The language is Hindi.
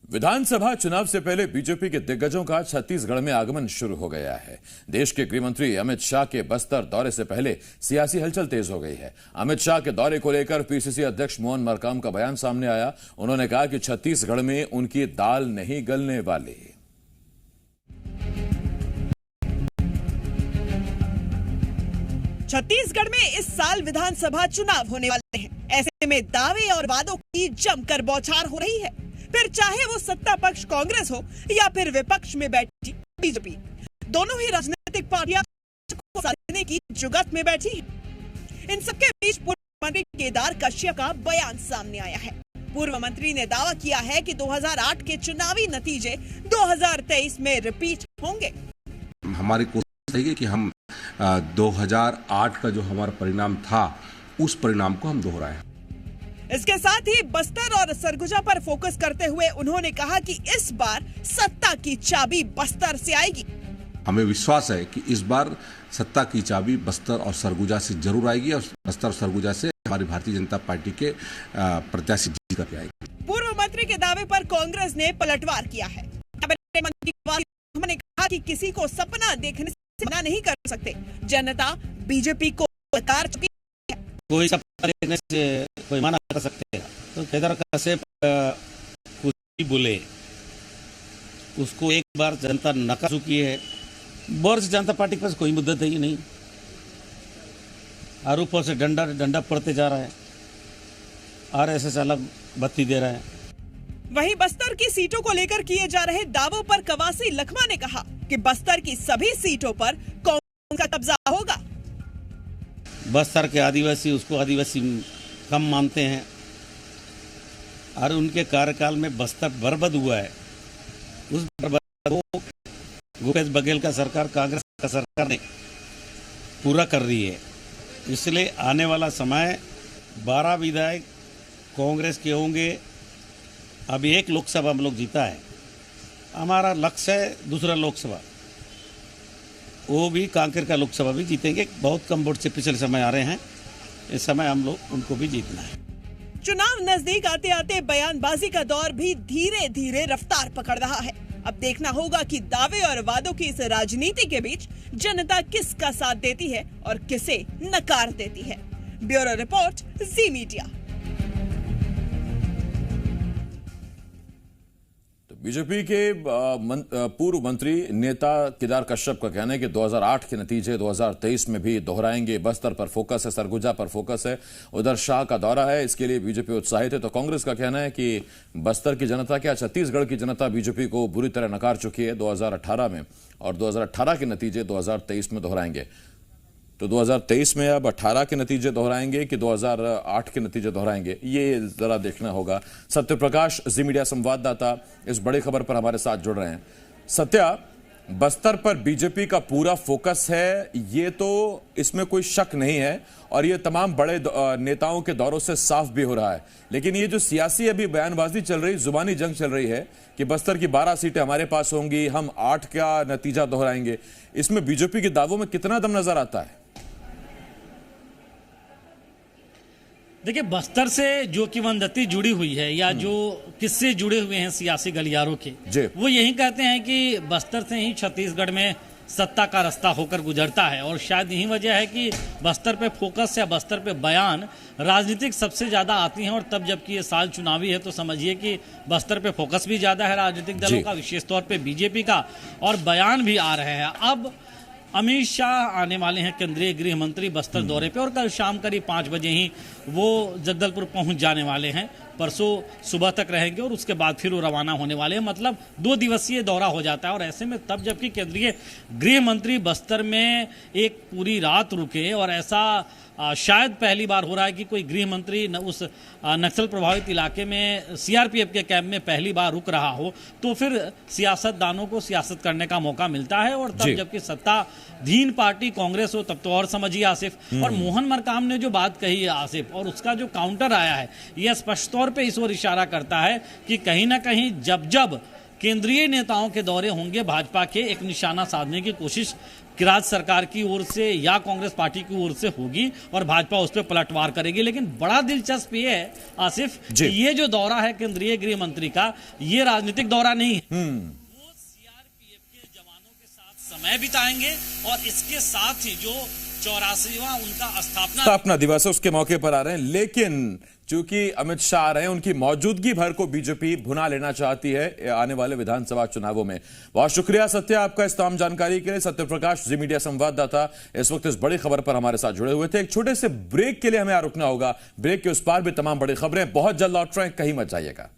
विधानसभा चुनाव से पहले बीजेपी के दिग्गजों का छत्तीसगढ़ में आगमन शुरू हो गया है। देश के गृह मंत्री अमित शाह के बस्तर दौरे से पहले सियासी हलचल तेज हो गई है। अमित शाह के दौरे को लेकर पीसीसी अध्यक्ष मोहन मरकाम का बयान सामने आया। उन्होंने कहा कि छत्तीसगढ़ में उनकी दाल नहीं गलने वाली। छत्तीसगढ़ में इस साल विधानसभा चुनाव होने वाले हैं। ऐसे में दावे और वादों की जमकर बौछार हो रही है। फिर चाहे वो सत्ता पक्ष कांग्रेस हो या फिर विपक्ष में बैठी बीजेपी, दोनों ही राजनीतिक पार्टियां को साधने की जुगत में बैठी हैं। इन सबके बीच पूर्व मंत्री केदार कश्यप का बयान सामने आया है। पूर्व मंत्री ने दावा किया है कि 2008 के चुनावी नतीजे 2023 में रिपीट होंगे। हमारी कोशिश है कि हम 2008 का जो हमारा परिणाम था उस परिणाम को हम दोहराएं। इसके साथ ही बस्तर और सरगुजा पर फोकस करते हुए उन्होंने कहा कि इस बार सत्ता की चाबी बस्तर से आएगी। हमें विश्वास है कि इस बार सत्ता की चाबी बस्तर और सरगुजा से जरूर आएगी और बस्तर और सरगुजा से हमारी भारतीय जनता पार्टी के प्रत्याशी जीत करके आएगी। पूर्व मंत्री के दावे पर कांग्रेस ने पलटवार किया है। उन्होंने कहा कि किसी को सपना देखने से मना नहीं कर सकते। जनता बीजेपी को उतार चुकी है। कोई सपना देखने से कोई मना कर सकते हैं। तो केदार कश्यप कुछ भी बोले, उसको एक बार जनता नकार चुकी है। भारतीय जनता पार्टी के पास कोई मुद्दत है ही नहीं। आरोपों से डंडा पड़ते जा रहा है। आरएसएस अलग बत्ती दे रहा है। वहीं बस्तर की सीटों को लेकर किए जा रहे दावों पर कवासी लखमा ने कहा कि बस्तर की सभी सीटों पर कांग्रेस का कब्जा होगा। बस्तर के आदिवासी उसको आदिवासी कम मानते हैं और उनके कार्यकाल में बस्तर बर्बाद हुआ है। उस बर्बाद को भूपेश बघेल का सरकार, कांग्रेस का सरकार ने पूरा कर रही है। इसलिए आने वाला समय 12 विधायक कांग्रेस के होंगे। अभी एक लोकसभा हम लोग जीता है। हमारा लक्ष्य है दूसरा लोकसभा, वो भी कांकेर का लोकसभा भी जीतेंगे। बहुत कम वोट से पिछले समय आ रहे हैं। इस समय हम लोग उनको भी जीतना है। चुनाव नजदीक आते आते बयानबाजी का दौर भी धीरे धीरे रफ्तार पकड़ रहा है। अब देखना होगा कि दावे और वादों की इस राजनीति के बीच जनता किसका साथ देती है और किसे नकार देती है। ब्यूरो रिपोर्ट, जी मीडिया। बीजेपी के पूर्व मंत्री नेता केदार कश्यप का कहना है कि 2008 के नतीजे 2023 में भी दोहराएंगे। बस्तर पर फोकस है, सरगुजा पर फोकस है। उधर शाह का दौरा है, इसके लिए बीजेपी उत्साहित है। तो कांग्रेस का कहना है कि बस्तर की जनता क्या छत्तीसगढ़ की जनता बीजेपी को बुरी तरह नकार चुकी है 2018 में, और 2018 के नतीजे 2023 में दोहराएंगे। तो 2023 में अब 18 के नतीजे दोहराएंगे कि 2008 के नतीजे दोहराएंगे, ये जरा देखना होगा। सत्य प्रकाश, जी मीडिया संवाददाता, इस बड़ी खबर पर हमारे साथ जुड़ रहे हैं। सत्या, बस्तर पर बीजेपी का पूरा फोकस है, ये तो इसमें कोई शक नहीं है, और ये तमाम बड़े नेताओं के दौरों से साफ भी हो रहा है। लेकिन ये जो सियासी अभी बयानबाजी चल रही, जुबानी जंग चल रही है कि बस्तर की 12 सीटें हमारे पास होंगी, हम 8 का नतीजा दोहराएंगे, इसमें बीजेपी के दावों में कितना दम नजर आता है? देखिए, बस्तर से जो किंवदंती जुड़ी हुई है या जो किस्से जुड़े हुए हैं सियासी गलियारों के, वो यही कहते हैं कि बस्तर से ही छत्तीसगढ़ में सत्ता का रास्ता होकर गुजरता है। और शायद यही वजह है कि बस्तर पे फोकस या बस्तर पे बयान राजनीतिक सबसे ज़्यादा आती हैं। और तब जबकि ये साल चुनावी है तो समझिए कि बस्तर पे फोकस भी ज़्यादा है राजनीतिक दलों का, विशेष तौर पे बीजेपी का, और बयान भी आ रहे हैं। अब अमित शाह आने वाले हैं, केंद्रीय गृह मंत्री, बस्तर दौरे पे, और कल शाम करीब 5 बजे ही वो जगदलपुर पहुंच जाने वाले हैं। परसों सुबह तक रहेंगे और उसके बाद फिर वो रवाना होने वाले हैं। मतलब 2 दिवसीय दौरा हो जाता है। और ऐसे में तब जबकि केंद्रीय गृह मंत्री बस्तर में एक पूरी रात रुके, और ऐसा शायद पहली बार हो रहा है कि कोई गृह मंत्री उस नक्सल प्रभावित इलाके में सीआरपीएफ के कैंप में पहली बार रुक रहा हो, तो फिर सियासतदानों को सियासत करने का मौका मिलता है। और तब जबकि सत्ताधीन पार्टी कांग्रेस हो तब तो और समझिए आसिफ। और मोहन मरकाम ने जो बात कही है आसिफ, और उसका जो काउंटर आया है, यह स्पष्ट तौर पे इस ओर इशारा करता है कि कहीं ना कहीं जब केंद्रीय नेताओं के दौरे होंगे भाजपा के, एक निशाना साधने की कोशिश राज्य सरकार की ओर से या कांग्रेस पार्टी की ओर से होगी और भाजपा उस पर पलटवार करेगी। लेकिन बड़ा दिलचस्प ये है आसिफ कि ये जो दौरा है केंद्रीय गृह मंत्री का, ये राजनीतिक दौरा नहीं है। वो सीआरपीएफ के जवानों के साथ समय बिताएंगे और इसके साथ ही जो 84वां उनका स्थापना दिवस है उसके मौके पर आ रहे हैं। लेकिन चूंकि अमित शाह आ रहे हैं, उनकी मौजूदगी भर को बीजेपी भुना लेना चाहती है आने वाले विधानसभा चुनावों में। बहुत शुक्रिया सत्य आपका इस तमाम जानकारी के लिए। सत्य प्रकाश, जी मीडिया संवाददाता, इस वक्त इस बड़ी खबर पर हमारे साथ जुड़े हुए थे। एक छोटे से ब्रेक के लिए हमें रुकना होगा, ब्रेक के उस पार भी तमाम बड़ी खबरें बहुत जल्द लौट रहे हैं, कहीं मत जाइएगा।